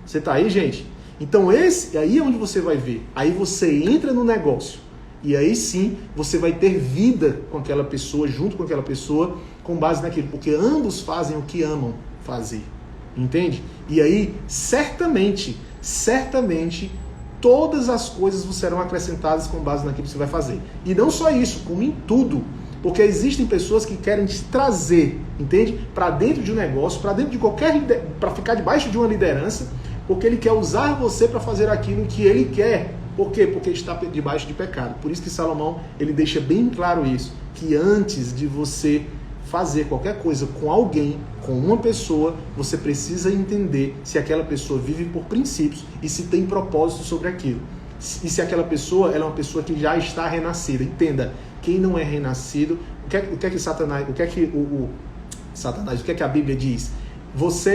Você está aí, gente? Então, aí é onde você vai ver. Aí você entra no negócio. E aí sim, você vai ter vida com aquela pessoa, junto com aquela pessoa, com base naquilo. Porque ambos fazem o que amam fazer. Entende? E aí, certamente, todas as coisas serão acrescentadas com base naquilo que você vai fazer. E não só isso, como em tudo. Porque existem pessoas que querem te trazer, entende? Para dentro de um negócio, para dentro de para ficar debaixo de uma liderança, porque ele quer usar você para fazer aquilo que ele quer. Por quê? Porque está debaixo de pecado. Por isso que Salomão, ele deixa bem claro isso, que antes de você fazer qualquer coisa com alguém, com uma pessoa, você precisa entender se aquela pessoa vive por princípios e se tem propósito sobre aquilo. E se aquela pessoa ela é uma pessoa que já está renascida. Entenda, quem não é renascido, o que é que Satanás, o que é que a Bíblia diz? Vós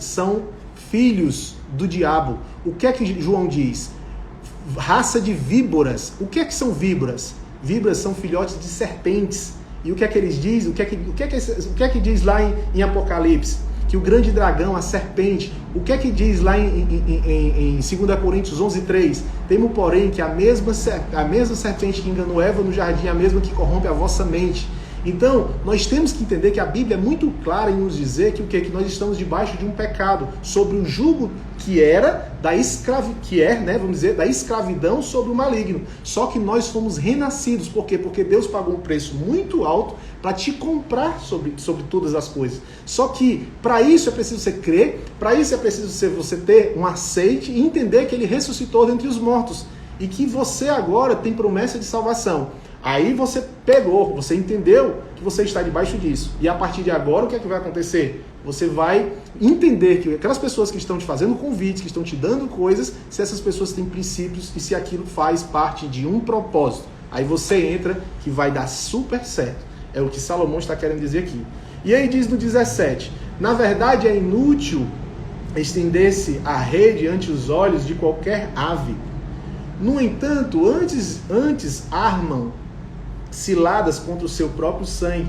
são filhos do diabo. O que é que João diz? Raça de víboras. O que é que são víboras? Víboras são filhotes de serpentes. E o que é que eles dizem? O que é que diz lá em Apocalipse? Que o grande dragão, a serpente, o que é que diz lá em 2 Coríntios 11:3? Temo, porém, que a mesma serpente que enganou Eva no jardim é a mesma que corrompe a vossa mente. Então, nós temos que entender que a Bíblia é muito clara em nos dizer que que nós estamos debaixo de um pecado, sobre o jugo que era da escravidão sobre o maligno. Só que nós fomos renascidos. Por quê? Porque Deus pagou um preço muito alto para te comprar sobre todas as coisas. Só que para isso é preciso você crer, para isso é preciso você ter um aceite e entender que ele ressuscitou dentre os mortos e que você agora tem promessa de salvação. Aí você pegou, você entendeu que você está debaixo disso. E a partir de agora, o que é que vai acontecer? Você vai entender que aquelas pessoas que estão te fazendo convites, que estão te dando coisas, se essas pessoas têm princípios e se aquilo faz parte de um propósito. Aí você entra que vai dar super certo. É o que Salomão está querendo dizer aqui. E aí diz no 17, na verdade é inútil estender-se a rede ante os olhos de qualquer ave. No entanto, antes armam ciladas contra o seu próprio sangue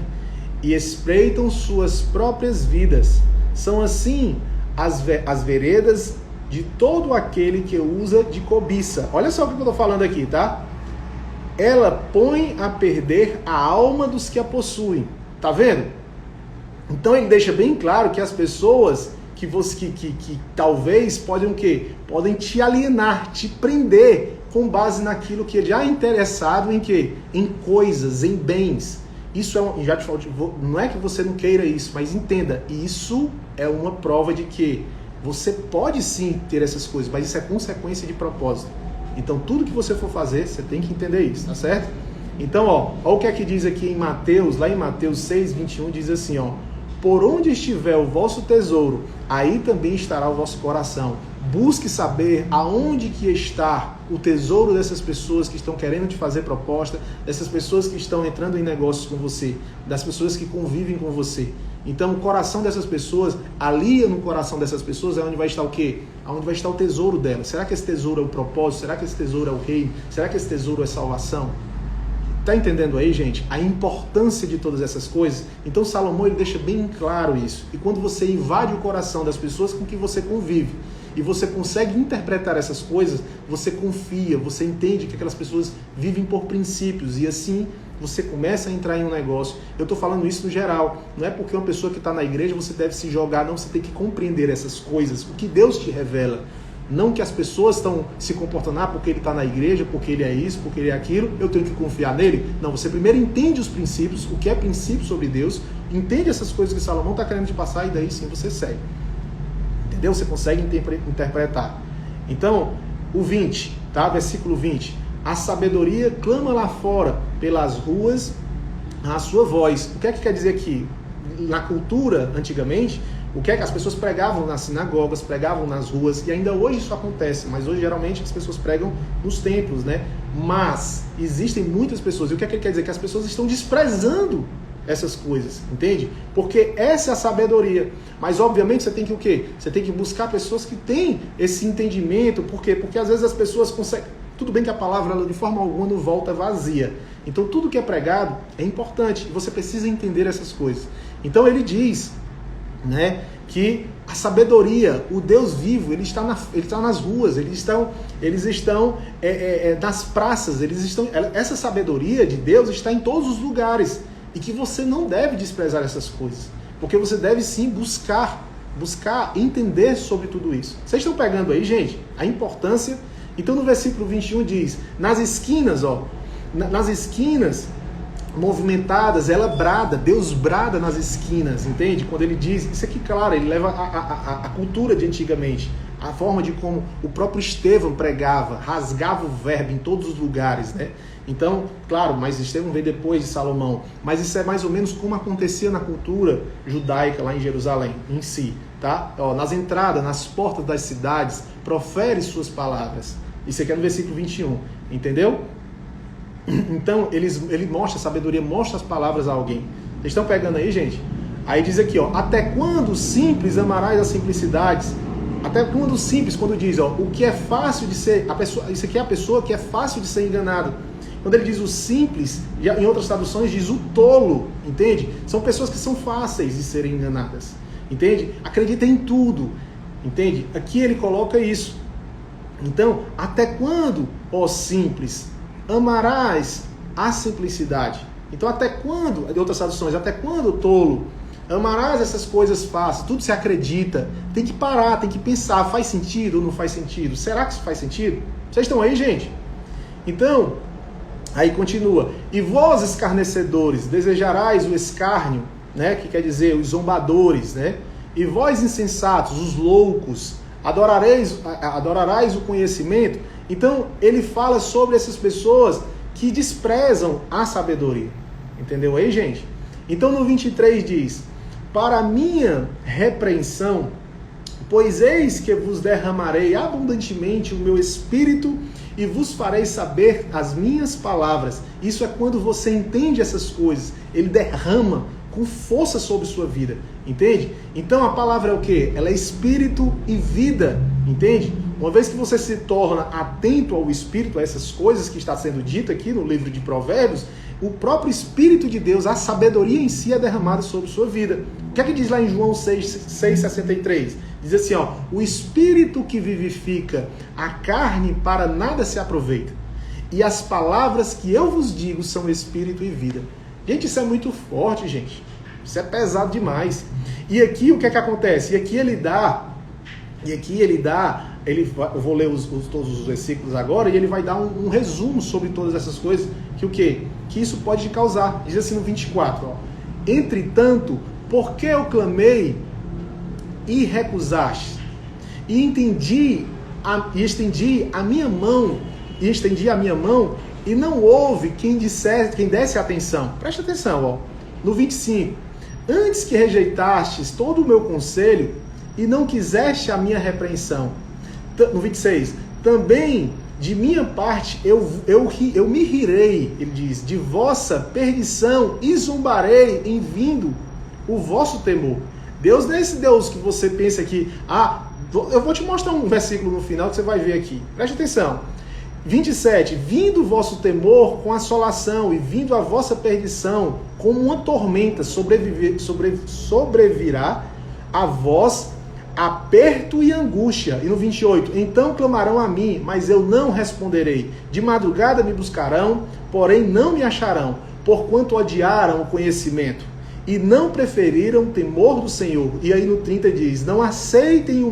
e espreitam suas próprias vidas. São assim as veredas de todo aquele que usa de cobiça. Olha só o que eu estou falando aqui, tá? Ela põe a perder a alma dos que a possuem. Tá vendo? Então ele deixa bem claro que as pessoas que talvez podem te alienar, te prender, com base naquilo que ele já é interessado em quê? Em coisas, em bens. Isso já te falo, não é que você não queira isso, mas entenda, isso é uma prova de que você pode sim ter essas coisas, mas isso é consequência de propósito. Então tudo que você for fazer, você tem que entender isso, tá certo? Então, ó o que é que diz aqui em Mateus, lá em Mateus 6:21, diz assim, ó: por onde estiver o vosso tesouro, aí também estará o vosso coração. Busque saber aonde que está o tesouro dessas pessoas que estão querendo te fazer proposta, dessas pessoas que estão entrando em negócios com você, das pessoas que convivem com você. Então, o coração dessas pessoas, ali no coração dessas pessoas é onde vai estar o quê? Onde vai estar o tesouro delas. Será que esse tesouro é o propósito? Será que esse tesouro é o reino? Será que esse tesouro é salvação? Tá entendendo aí, gente? A importância de todas essas coisas? Então Salomão, ele deixa bem claro isso. E quando você invade o coração das pessoas com que você convive, e você consegue interpretar essas coisas, você confia, você entende que aquelas pessoas vivem por princípios, e assim você começa a entrar em um negócio. Eu estou falando isso no geral. Não é porque uma pessoa que está na igreja você deve se jogar, não. Você tem que compreender essas coisas, o que Deus te revela. Não que as pessoas estão se comportando porque ele está na igreja, porque ele é isso, porque ele é aquilo, eu tenho que confiar nele. Não, você primeiro entende os princípios, o que é princípio sobre Deus, entende essas coisas que Salomão está querendo te passar e daí sim você segue. Entendeu? Você consegue interpretar. Então, o 20, tá? Versículo 20. A sabedoria clama lá fora, pelas ruas, a sua voz. O que é que quer dizer aqui? Na cultura, antigamente, o que é que as pessoas pregavam nas sinagogas, pregavam nas ruas, e ainda hoje isso acontece, mas hoje geralmente as pessoas pregam nos templos, né? Mas existem muitas pessoas, e o que é que ele quer dizer? Que as pessoas estão desprezando essas coisas, entende? Porque essa é a sabedoria. Mas obviamente você tem que o quê? Você tem que buscar pessoas que têm esse entendimento. Por quê? Porque às vezes as pessoas conseguem... Tudo bem que a palavra, ela, de forma alguma, não volta vazia. Então tudo que é pregado é importante, e você precisa entender essas coisas. Então ele diz, né, que a sabedoria, o Deus vivo, ele está nas ruas, eles estão nas praças, essa sabedoria de Deus está em todos os lugares, e que você não deve desprezar essas coisas, porque você deve sim buscar entender sobre tudo isso. Vocês estão pegando aí, gente, a importância? Então no versículo 21 diz, nas esquinas movimentadas, ela brada, Deus brada nas esquinas, entende? Quando ele diz, isso aqui, claro, ele leva a cultura de antigamente, a forma de como o próprio Estevão pregava, rasgava o verbo em todos os lugares, né? Então, claro, mas Estevão veio depois de Salomão, mas isso é mais ou menos como acontecia na cultura judaica lá em Jerusalém, em si, tá? Nas entradas, nas portas das cidades, profere suas palavras. Isso aqui é no versículo 21, entendeu? Então, ele mostra a sabedoria, mostra as palavras a alguém. Vocês estão pegando aí, gente? Aí diz aqui, até quando simples amarás as simplicidades? Até quando simples, quando diz, o que é fácil de ser, isso aqui é a pessoa que é fácil de ser enganado. Quando ele diz o simples, em outras traduções diz o tolo, entende? São pessoas que são fáceis de serem enganadas, entende? Acredita em tudo, entende? Aqui ele coloca isso. Então, até quando, ó simples, amarás a simplicidade? Então, até quando, de outras traduções, até quando, tolo, amarás essas coisas fáceis? Tudo se acredita. Tem que parar, tem que pensar, faz sentido ou não faz sentido? Será que isso faz sentido? Vocês estão aí, gente? Então, aí continua. E vós, escarnecedores, desejarás o escárnio, né? Que quer dizer, os zombadores, né? E vós, insensatos, os loucos, adorarás o conhecimento. Então, ele fala sobre essas pessoas que desprezam a sabedoria. Entendeu aí, gente? Então, no 23 diz, para minha repreensão, pois eis que vos derramarei abundantemente o meu espírito e vos farei saber as minhas palavras. Isso é quando você entende essas coisas. Ele derrama com força sobre sua vida, entende? Então a palavra é o quê? Ela é espírito e vida, entende? Uma vez que você se torna atento ao espírito, a essas coisas que está sendo dito aqui no livro de Provérbios, o próprio Espírito de Deus, a sabedoria em si é derramada sobre sua vida. O que é que diz lá em João 6,63? Diz assim, o Espírito que vivifica a carne para nada se aproveita. E as palavras que eu vos digo são Espírito e vida. Gente, isso é muito forte, gente. Isso é pesado demais. E aqui o que é que acontece? Eu vou ler todos os versículos agora, e ele vai dar um resumo sobre todas essas coisas, que o quê? Que isso pode causar. Diz assim no 24, entretanto, porque eu clamei e recusaste, e estendi a minha mão e estendi a minha mão, e não houve quem desse atenção. Presta atenção, ó. No 25. Antes que rejeitastes todo o meu conselho, e não quiseste a minha repreensão. No 26. Também de minha parte eu me rirei, ele diz, de vossa perdição, e zombarei em vindo o vosso temor. Deus não é esse Deus que você pensa que... eu vou te mostrar um versículo no final que você vai ver aqui. Preste atenção. 27. Vindo o vosso temor com assolação, e vindo a vossa perdição como uma tormenta, sobrevirá a vós aperto e angústia. E no 28. Então clamarão a mim, mas eu não responderei. De madrugada me buscarão, porém não me acharão, porquanto odiaram o conhecimento e não preferiram o temor do Senhor. E aí no 30 diz, não aceitaram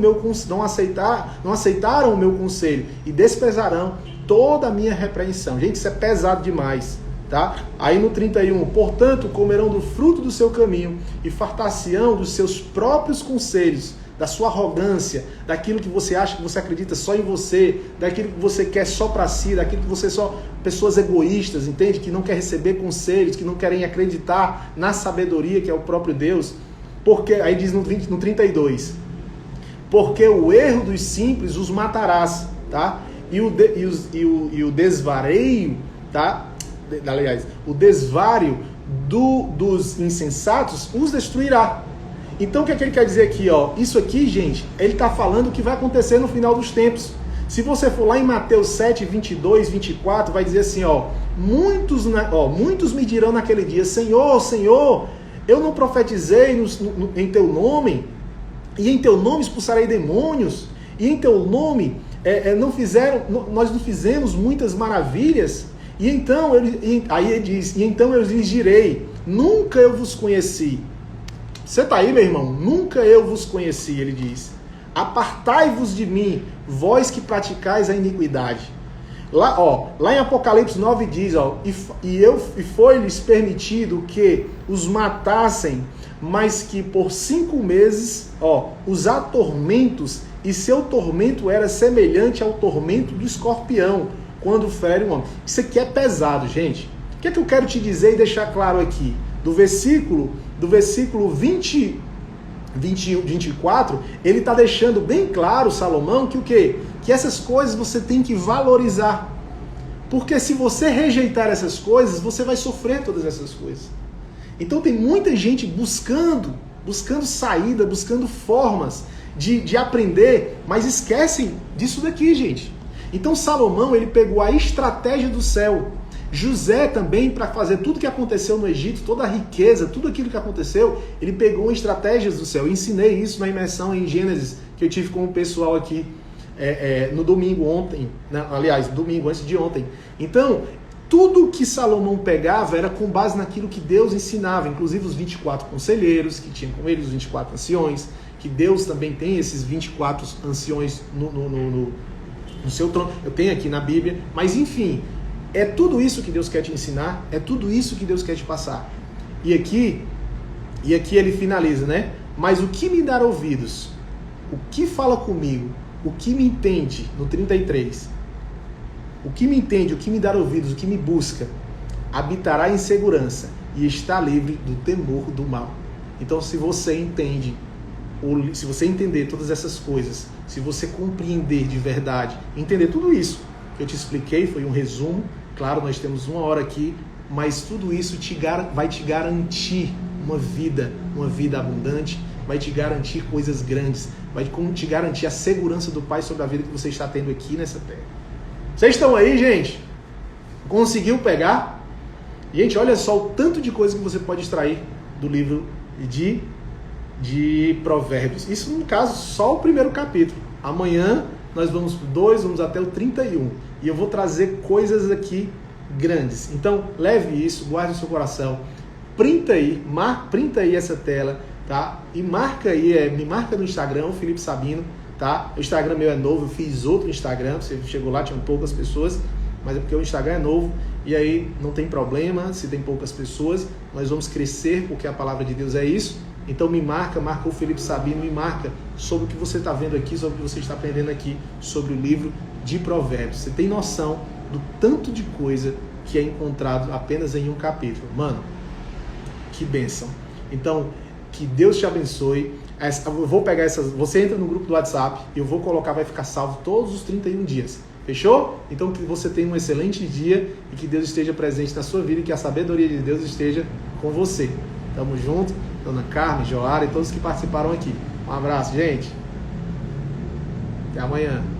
o meu conselho e desprezarão toda a minha repreensão. Gente, isso é pesado demais, tá? Aí no 31, portanto, comerão do fruto do seu caminho e fartar-se-ão dos seus próprios conselhos, da sua arrogância, daquilo que você acha, que você acredita só em você, daquilo que você quer só para si, daquilo que você só... Pessoas egoístas, entende? Que não quer receber conselhos, que não querem acreditar na sabedoria que é o próprio Deus. Porque, aí diz no 32, porque o erro dos simples os matarás, tá? E o desvareio, tá? Aliás, o desvário dos insensatos os destruirá. Então o que é que ele quer dizer aqui, ó? Isso aqui, gente, ele está falando o que vai acontecer no final dos tempos. Se você for lá em Mateus 7, 22, 24, vai dizer assim, ó, muitos me dirão naquele dia, Senhor, Senhor, eu não profetizei em teu nome, e em teu nome expulsarei demônios, e em teu nome nós não fizemos muitas maravilhas. E então aí ele diz, e então eu lhes direi, nunca eu vos conheci. Você está aí, meu irmão? Nunca eu vos conheci, ele diz. Apartai-vos de mim, vós que praticais a iniquidade. Lá em Apocalipse 9 diz, e foi-lhes permitido que os matassem, mas que por 5 meses, os atormentos, e seu tormento era semelhante ao tormento do escorpião, quando fere um homem. Isso aqui é pesado, gente. O que é que eu quero te dizer e deixar claro aqui? Do versículo 20, 21, 24, ele está deixando bem claro, Salomão, que o quê? Que essas coisas você tem que valorizar. Porque se você rejeitar essas coisas, você vai sofrer todas essas coisas. Então tem muita gente buscando saída, buscando formas de aprender, mas esquecem disso daqui, gente. Então Salomão, ele pegou a estratégia do céu. José também, para fazer tudo que aconteceu no Egito, toda a riqueza, tudo aquilo que aconteceu, ele pegou estratégias do céu. Eu ensinei isso na imersão em Gênesis, que eu tive com o pessoal aqui no domingo ontem, né? Aliás, domingo antes de ontem. Então, tudo que Salomão pegava era com base naquilo que Deus ensinava, inclusive os 24 conselheiros que tinham com ele, os 24 anciões, que Deus também tem esses 24 anciões no seu trono. Eu tenho aqui na Bíblia, mas enfim... É tudo isso que Deus quer te ensinar, é tudo isso que Deus quer te passar. E aqui ele finaliza, né? Mas o que me dar ouvidos, o que fala comigo, o que me entende, no 33, o que me entende, o que me dar ouvidos, o que me busca, habitará em segurança e está livre do temor do mal. Então, se você entende, ou se você entender todas essas coisas, se você compreender de verdade, entender tudo isso que eu te expliquei, foi um resumo. Claro, nós temos 1 hora aqui, mas tudo isso vai te garantir uma vida abundante, vai te garantir coisas grandes, vai te garantir a segurança do Pai sobre a vida que você está tendo aqui nessa terra. Vocês estão aí, gente? Conseguiu pegar? Gente, olha só o tanto de coisa que você pode extrair do livro de Provérbios. Isso, no caso, só o primeiro capítulo. Amanhã nós vamos pro 2, vamos até o 31. E eu vou trazer coisas aqui grandes. Então, leve isso, guarde no seu coração. Printa aí essa tela, tá? E marca aí, me marca no Instagram, Felipe Sabino, tá? O Instagram meu é novo, eu fiz outro Instagram, você chegou lá, tinham poucas pessoas, mas é porque o Instagram é novo, e aí não tem problema se tem poucas pessoas, nós vamos crescer, porque a palavra de Deus é isso. Então me marca o Felipe Sabino, me marca sobre o que você está vendo aqui, sobre o que você está aprendendo aqui, sobre o livro de Provérbios. Você tem noção do tanto de coisa que é encontrado apenas em um capítulo. Mano, que bênção. Então, que Deus te abençoe. Eu vou pegar essas... Você entra no grupo do WhatsApp e eu vou colocar, vai ficar salvo todos os 31 dias. Fechou? Então, que você tenha um excelente dia e que Deus esteja presente na sua vida e que a sabedoria de Deus esteja com você. Tamo junto. Dona Carmen, Joara e todos que participaram aqui. Um abraço, gente. Até amanhã.